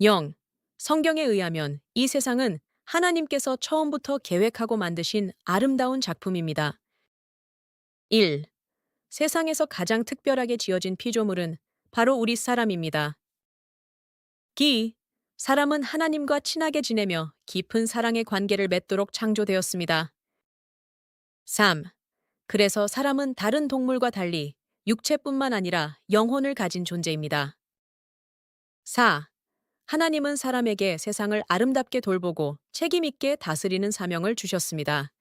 0. 성경에 의하면 이 세상은 하나님께서 처음부터 계획하고 만드신 아름다운 작품입니다. 1. 세상에서 가장 특별하게 지어진 피조물은 바로 우리 사람입니다. 기. 사람은 하나님과 친하게 지내며 깊은 사랑의 관계를 맺도록 창조되었습니다. 3. 그래서 사람은 다른 동물과 달리 육체뿐만 아니라 영혼을 가진 존재입니다. 4. 하나님은 사람에게 세상을 아름답게 돌보고 책임있게 다스리는 사명을 주셨습니다.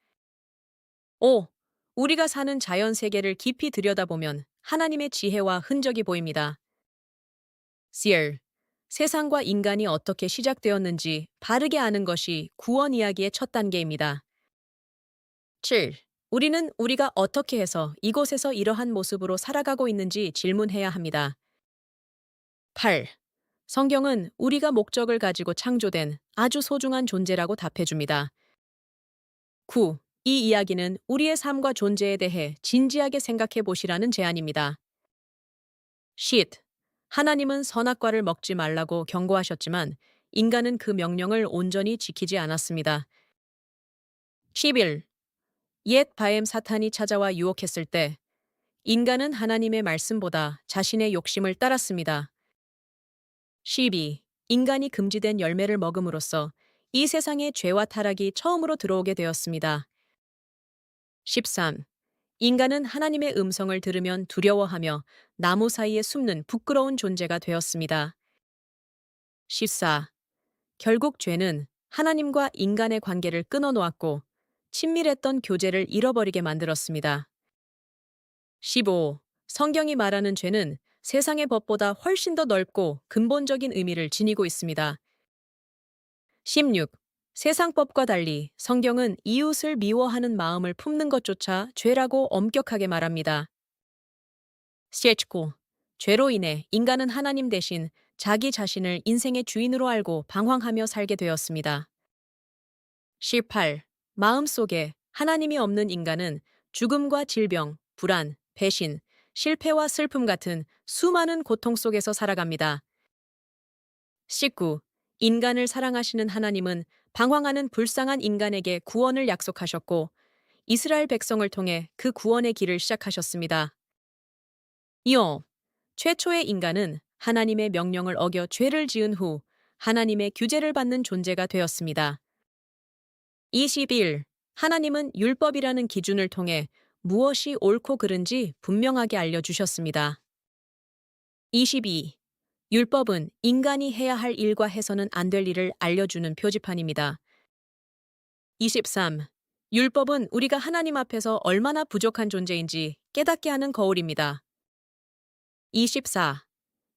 5. 우리가 사는 자연 세계를 깊이 들여다보면 하나님의 지혜와 흔적이 보입니다. 6. 세상과 인간이 어떻게 시작되었는지 바르게 아는 것이 구원 이야기의 첫 단계입니다. 7. 우리는 우리가 어떻게 해서 이곳에서 이러한 모습으로 살아가고 있는지 질문해야 합니다. 8. 성경은 우리가 목적을 가지고 창조된 아주 소중한 존재라고 답해줍니다. 9. 이 이야기는 우리의 삶과 존재에 대해 진지하게 생각해 보시라는 제안입니다. 10. 하나님은 선악과를 먹지 말라고 경고하셨지만 인간은 그 명령을 온전히 지키지 않았습니다. 11. 옛 바엠 사탄이 찾아와 유혹했을 때 인간은 하나님의 말씀보다 자신의 욕심을 따랐습니다. 12. 인간이 금지된 열매를 먹음으로써 이 세상에 죄와 타락이 처음으로 들어오게 되었습니다. 13. 인간은 하나님의 음성을 들으면 두려워하며 나무 사이에 숨는 부끄러운 존재가 되었습니다. 14. 결국 죄는 하나님과 인간의 관계를 끊어놓았고 친밀했던 교제를 잃어버리게 만들었습니다. 15. 성경이 말하는 죄는 세상의 법보다 훨씬 더 넓고 근본적인 의미를 지니고 있습니다. 16. 세상법과 달리 성경은 이웃을 미워하는 마음을 품는 것조차 죄라고 엄격하게 말합니다. 17. 죄로 인해 인간은 하나님 대신 자기 자신을 인생의 주인으로 알고 방황하며 살게 되었습니다. 18. 마음속에 하나님이 없는 인간은 죽음과 질병, 불안, 배신, 실패와 슬픔 같은 수많은 고통 속에서 살아갑니다. 19. 인간을 사랑하시는 하나님은 방황하는 불쌍한 인간에게 구원을 약속하셨고 이스라엘 백성을 통해 그 구원의 길을 시작하셨습니다. 이어 최초의 인간은 하나님의 명령을 어겨 죄를 지은 후 하나님의 규제를 받는 존재가 되었습니다. 21. 하나님은 율법이라는 기준을 통해 무엇이 옳고 그른지 분명하게 알려주셨습니다. 22. 율법은 인간이 해야 할 일과 해서는 안 될 일을 알려주는 표지판입니다. 23. 율법은 우리가 하나님 앞에서 얼마나 부족한 존재인지 깨닫게 하는 거울입니다. 24.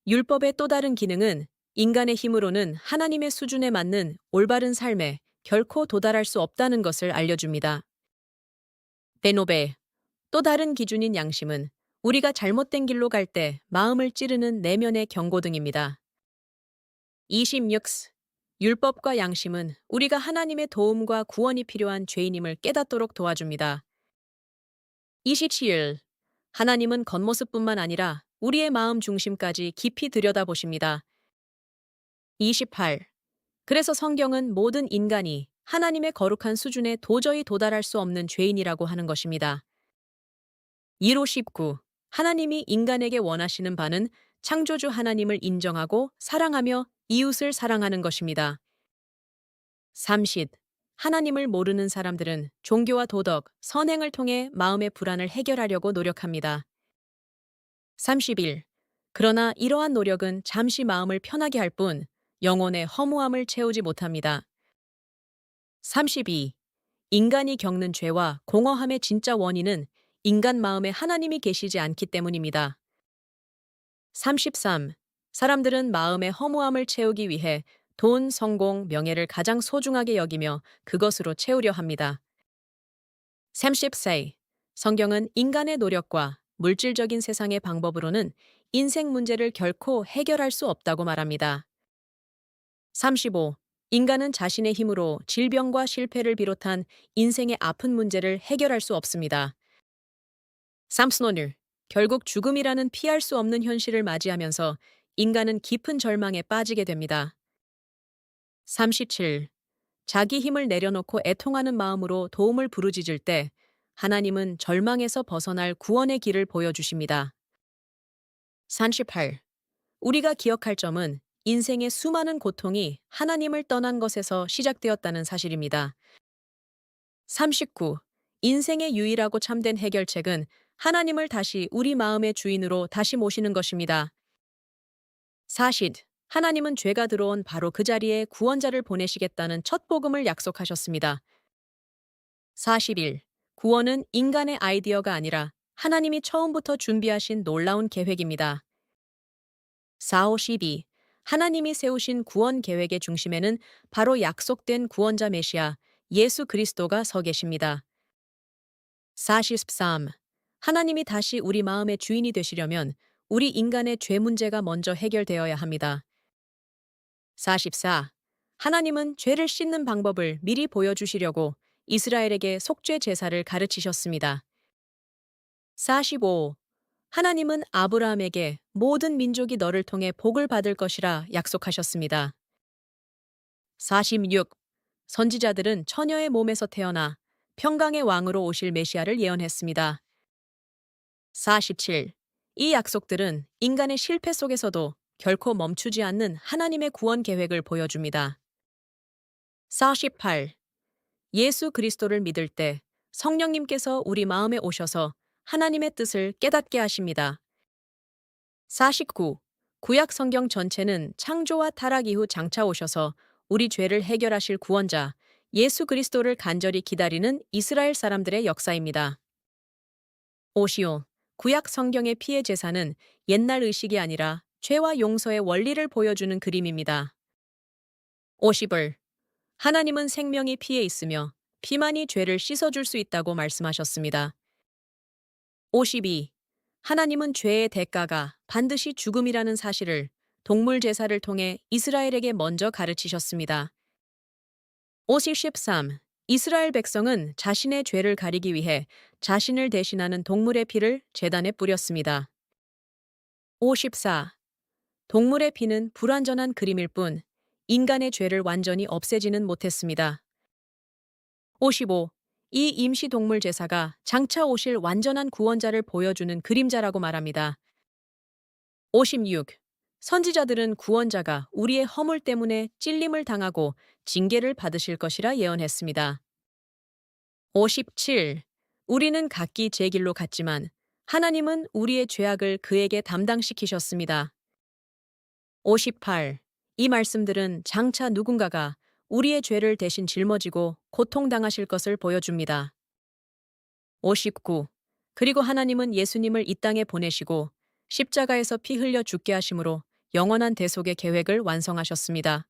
율법의 또 다른 기능은 인간의 힘으로는 하나님의 수준에 맞는 올바른 삶에 결코 도달할 수 없다는 것을 알려줍니다. 베노베. 또 다른 기준인 양심은 우리가 잘못된 길로 갈 때 마음을 찌르는 내면의 경고등입니다. 26. 율법과 양심은 우리가 하나님의 도움과 구원이 필요한 죄인임을 깨닫도록 도와줍니다. 27. 하나님은 겉모습뿐만 아니라 우리의 마음 중심까지 깊이 들여다보십니다. 28. 그래서 성경은 모든 인간이 하나님의 거룩한 수준에 도저히 도달할 수 없는 죄인이라고 하는 것입니다. 2로 19. 하나님이 인간에게 원하시는 바는 창조주 하나님을 인정하고 사랑하며 이웃을 사랑하는 것입니다. 30. 하나님을 모르는 사람들은 종교와 도덕, 선행을 통해 마음의 불안을 해결하려고 노력합니다. 31. 그러나 이러한 노력은 잠시 마음을 편하게 할 뿐 영혼의 허무함을 채우지 못합니다. 32. 인간이 겪는 죄와 공허함의 진짜 원인은 인간 마음에 하나님이 계시지 않기 때문입니다. 33. 사람들은 마음의 허무함을 채우기 위해 돈, 성공, 명예를 가장 소중하게 여기며 그것으로 채우려 합니다. 34. 성경은 인간의 노력과 물질적인 세상의 방법으로는 인생 문제를 결코 해결할 수 없다고 말합니다. 35. 인간은 자신의 힘으로 질병과 실패를 비롯한 인생의 아픈 문제를 해결할 수 없습니다. 3. 결국 죽음이라는 피할 수 없는 현실을 맞이하면서 인간은 깊은 절망에 빠지게 됩니다. 37. 자기 힘을 내려놓고 애통하는 마음으로 도움을 부르짖을 때 하나님은 절망에서 벗어날 구원의 길을 보여주십니다. 38. 우리가 기억할 점은 인생의 수많은 고통이 하나님을 떠난 것에서 시작되었다는 사실입니다. 39. 인생의 유일하고 참된 해결책은 하나님을 다시 우리 마음의 주인으로 다시 모시는 것입니다. 40. 하나님은 죄가 들어온 바로 그 자리에 구원자를 보내시겠다는 첫 복음을 약속하셨습니다. 41. 구원은 인간의 아이디어가 아니라 하나님이 처음부터 준비하신 놀라운 계획입니다. 42. 하나님이 세우신 구원 계획의 중심에는 바로 약속된 구원자 메시아 예수 그리스도가 서 계십니다. 43. 하나님이 다시 우리 마음의 주인이 되시려면 우리 인간의 죄 문제가 먼저 해결되어야 합니다. 44. 하나님은 죄를 씻는 방법을 미리 보여주시려고 이스라엘에게 속죄 제사를 가르치셨습니다. 45. 하나님은 아브라함에게 모든 민족이 너를 통해 복을 받을 것이라 약속하셨습니다. 46. 선지자들은 처녀의 몸에서 태어나 평강의 왕으로 오실 메시아를 예언했습니다. 47. 이 약속들은 인간의 실패 속에서도 결코 멈추지 않는 하나님의 구원 계획을 보여줍니다. 48. 예수 그리스도를 믿을 때 성령님께서 우리 마음에 오셔서 하나님의 뜻을 깨닫게 하십니다. 49. 구약 성경 전체는 창조와 타락 이후 장차 오셔서 우리 죄를 해결하실 구원자 예수 그리스도를 간절히 기다리는 이스라엘 사람들의 역사입니다. 55. 구약 성경의 피의 제사는 옛날 의식이 아니라 죄와 용서의 원리를 보여주는 그림입니다. 50을 하나님은 생명이 피에 있으며 피만이 죄를 씻어줄 수 있다고 말씀하셨습니다. 52. 하나님은 죄의 대가가 반드시 죽음이라는 사실을 동물 제사를 통해 이스라엘에게 먼저 가르치셨습니다. 53. 이스라엘 백성은 자신의 죄를 가리기 위해 자신을 대신하는 동물의 피를 제단에 뿌렸습니다. 54. 동물의 피는 불완전한 그림일 뿐 인간의 죄를 완전히 없애지는 못했습니다. 55. 이 임시 동물 제사가 장차 오실 완전한 구원자를 보여주는 그림자라고 말합니다. 56. 선지자들은 구원자가 우리의 허물 때문에 찔림을 당하고 징계를 받으실 것이라 예언했습니다. 57. 우리는 각기 제 길로 갔지만 하나님은 우리의 죄악을 그에게 담당시키셨습니다. 58. 이 말씀들은 장차 누군가가 우리의 죄를 대신 짊어지고 고통당하실 것을 보여줍니다. 59. 그리고 하나님은 예수님을 이 땅에 보내시고 십자가에서 피 흘려 죽게 하심으로 영원한 대속의 계획을 완성하셨습니다.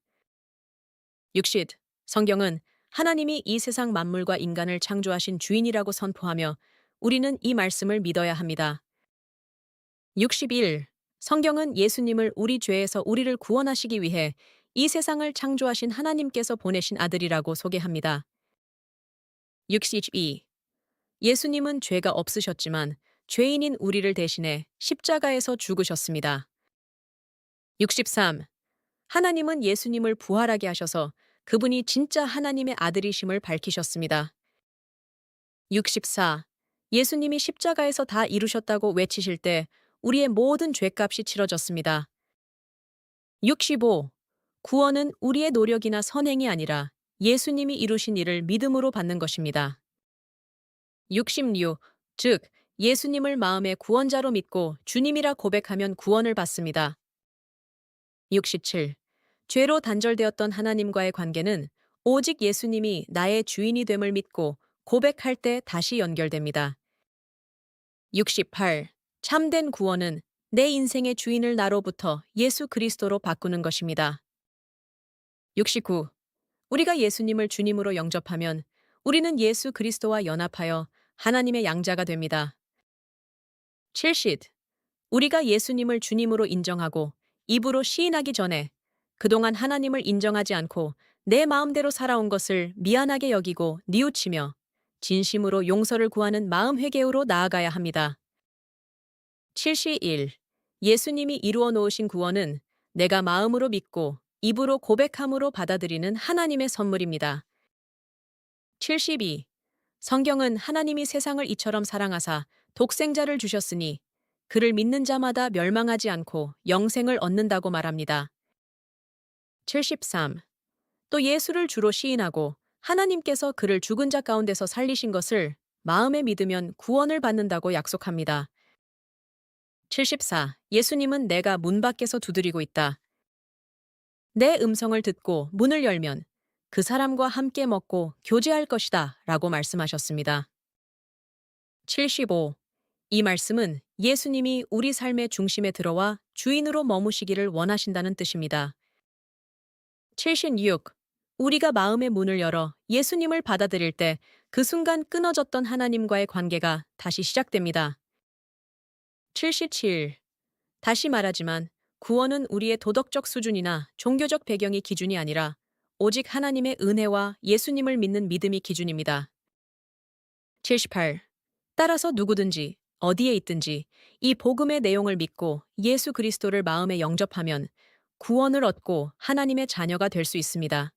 60. 성경은 하나님이 이 세상 만물과 인간을 창조하신 주인이라고 선포하며 우리는 이 말씀을 믿어야 합니다. 61. 성경은 예수님을 우리 죄에서 우리를 구원하시기 위해 이 세상을 창조하신 하나님께서 보내신 아들이라고 소개합니다. 62. 예수님은 죄가 없으셨지만 죄인인 우리를 대신해 십자가에서 죽으셨습니다. 63. 하나님은 예수님을 부활하게 하셔서 그분이 진짜 하나님의 아들이심을 밝히셨습니다. 64. 예수님이 십자가에서 다 이루셨다고 외치실 때 우리의 모든 죄값이 치러졌습니다. 65. 구원은 우리의 노력이나 선행이 아니라 예수님이 이루신 일을 믿음으로 받는 것입니다. 66. 즉, 예수님을 마음의 구원자로 믿고 주님이라 고백하면 구원을 받습니다. 67. 죄로 단절되었던 하나님과의 관계는 오직 예수님이 나의 주인이 됨을 믿고 고백할 때 다시 연결됩니다. 68. 참된 구원은 내 인생의 주인을 나로부터 예수 그리스도로 바꾸는 것입니다. 69. 우리가 예수님을 주님으로 영접하면 우리는 예수 그리스도와 연합하여 하나님의 양자가 됩니다. 70. 우리가 예수님을 주님으로 인정하고 입으로 시인하기 전에 그동안 하나님을 인정하지 않고 내 마음대로 살아온 것을 미안하게 여기고 뉘우치며 진심으로 용서를 구하는 마음 회개로 나아가야 합니다. 71. 예수님이 이루어 놓으신 구원은 내가 마음으로 믿고 입으로 고백함으로 받아들이는 하나님의 선물입니다. 72. 성경은 하나님이 세상을 이처럼 사랑하사 독생자를 주셨으니 그를 믿는 자마다 멸망하지 않고 영생을 얻는다고 말합니다. 73. 또 예수를 주로 시인하고 하나님께서 그를 죽은 자 가운데서 살리신 것을 마음에 믿으면 구원을 받는다고 약속합니다. 74. 예수님은 내가 문 밖에서 두드리고 있다. 내 음성을 듣고 문을 열면 그 사람과 함께 먹고 교제할 것이다 라고 말씀하셨습니다. 75. 이 말씀은 예수님이 우리 삶의 중심에 들어와 주인으로 머무시기를 원하신다는 뜻입니다. 76. 우리가 마음의 문을 열어 예수님을 받아들일 때 그 순간 끊어졌던 하나님과의 관계가 다시 시작됩니다. 77. 다시 말하지만 구원은 우리의 도덕적 수준이나 종교적 배경이 기준이 아니라 오직 하나님의 은혜와 예수님을 믿는 믿음이 기준입니다. 78. 따라서 누구든지 어디에 있든지 이 복음의 내용을 믿고 예수 그리스도를 마음에 영접하면 구원을 얻고 하나님의 자녀가 될 수 있습니다.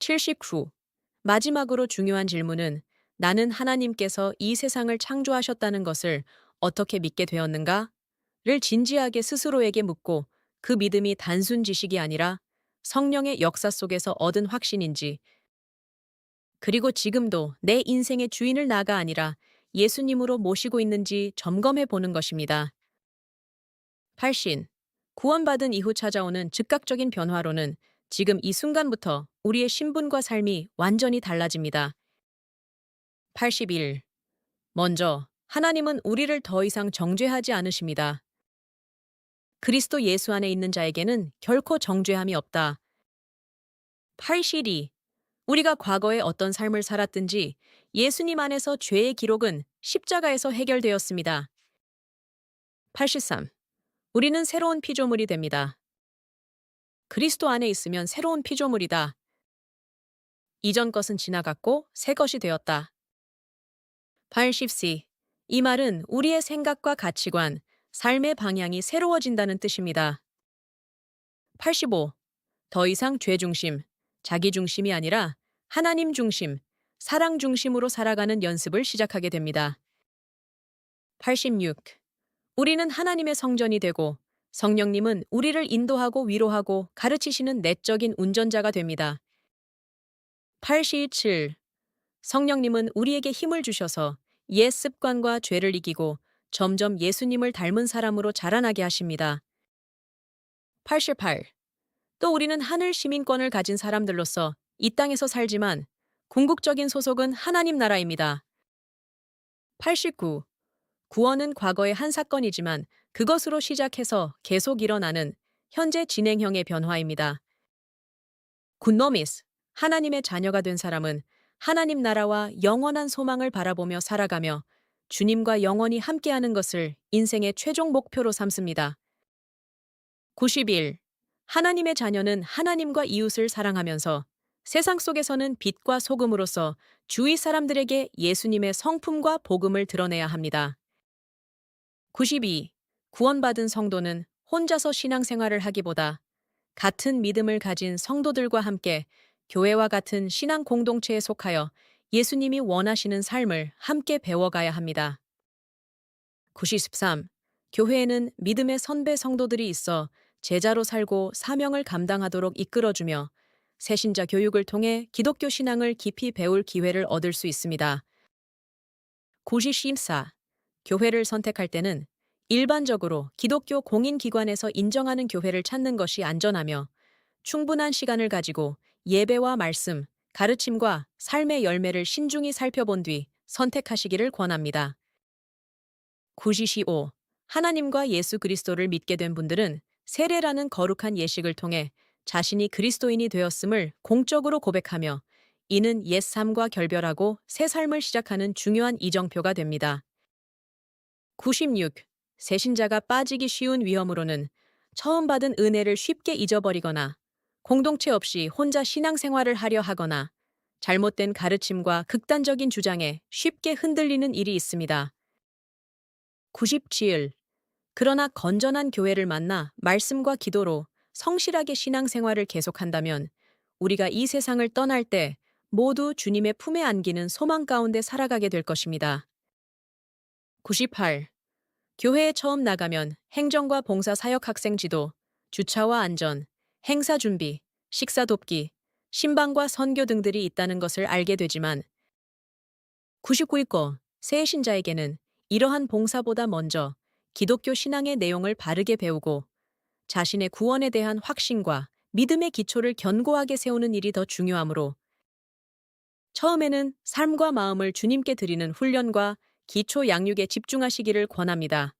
79. 마지막으로 중요한 질문은 나는 하나님께서 이 세상을 창조하셨다는 것을 어떻게 믿게 되었는가? 를 진지하게 스스로에게 묻고 그 믿음이 단순 지식이 아니라 성령의 역사 속에서 얻은 확신인지, 그리고 지금도 내 인생의 주인을 나가 아니라 예수님으로 모시고 있는지 점검해 보는 것입니다. 80. 구원받은 이후 찾아오는 즉각적인 변화로는 지금 이 순간부터 우리의 신분과 삶이 완전히 달라집니다. 81. 먼저, 하나님은 우리를 더 이상 정죄하지 않으십니다. 그리스도 예수 안에 있는 자에게는 결코 정죄함이 없다. 82. 우리가 과거에 어떤 삶을 살았든지 예수님 안에서 죄의 기록은 십자가에서 해결되었습니다. 83. 우리는 새로운 피조물이 됩니다. 그리스도 안에 있으면 새로운 피조물이다. 이전 것은 지나갔고 새 것이 되었다. 80C. 이 말은 우리의 생각과 가치관, 삶의 방향이 새로워진다는 뜻입니다. 85. 더 이상 죄 중심, 자기 중심이 아니라 하나님 중심, 사랑 중심으로 살아가는 연습을 시작하게 됩니다. 86. 우리는 하나님의 성전이 되고 성령님은 우리를 인도하고 위로하고 가르치시는 내적인 운전자가 됩니다. 87. 성령님은 우리에게 힘을 주셔서 옛 습관과 죄를 이기고 점점 예수님을 닮은 사람으로 자라나게 하십니다. 88. 또 우리는 하늘 시민권을 가진 사람들로서 이 땅에서 살지만 궁극적인 소속은 하나님 나라입니다. 89. 구원은 과거의 한 사건이지만 그것으로 시작해서 계속 일어나는 현재 진행형의 변화입니다. 굿노미스. 하나님의 자녀가 된 사람은 하나님 나라와 영원한 소망을 바라보며 살아가며 주님과 영원히 함께하는 것을 인생의 최종 목표로 삼습니다. 91. 하나님의 자녀는 하나님과 이웃을 사랑하면서 세상 속에서는 빛과 소금으로서 주위 사람들에게 예수님의 성품과 복음을 드러내야 합니다. 92. 구원받은 성도는 혼자서 신앙생활을 하기보다 같은 믿음을 가진 성도들과 함께 교회와 같은 신앙 공동체에 속하여 예수님이 원하시는 삶을 함께 배워가야 합니다. 93. 교회에는 믿음의 선배 성도들이 있어 제자로 살고 사명을 감당하도록 이끌어주며 새신자 교육을 통해 기독교 신앙을 깊이 배울 기회를 얻을 수 있습니다. 94. 교회를 선택할 때는 일반적으로 기독교 공인기관에서 인정하는 교회를 찾는 것이 안전하며 충분한 시간을 가지고 예배와 말씀, 가르침과 삶의 열매를 신중히 살펴본 뒤 선택하시기를 권합니다. 95. 하나님과 예수 그리스도를 믿게 된 분들은 세례라는 거룩한 예식을 통해 자신이 그리스도인이 되었음을 공적으로 고백하며 이는 옛 삶과 결별하고 새 삶을 시작하는 중요한 이정표가 됩니다. 96. 새신자가 빠지기 쉬운 위험으로는 처음 받은 은혜를 쉽게 잊어버리거나 공동체 없이 혼자 신앙생활을 하려 하거나 잘못된 가르침과 극단적인 주장에 쉽게 흔들리는 일이 있습니다. 97. 그러나 건전한 교회를 만나 말씀과 기도로 성실하게 신앙생활을 계속한다면 우리가 이 세상을 떠날 때 모두 주님의 품에 안기는 소망 가운데 살아가게 될 것입니다. 98. 교회에 처음 나가면 행정과 봉사 사역 학생 지도, 주차와 안전, 행사 준비, 식사 돕기, 신방과 선교 등들이 있다는 것을 알게 되지만 99일거 새 신자에게는 이러한 봉사보다 먼저 기독교 신앙의 내용을 바르게 배우고 자신의 구원에 대한 확신과 믿음의 기초를 견고하게 세우는 일이 더 중요하므로 처음에는 삶과 마음을 주님께 드리는 훈련과 기초 양육에 집중하시기를 권합니다.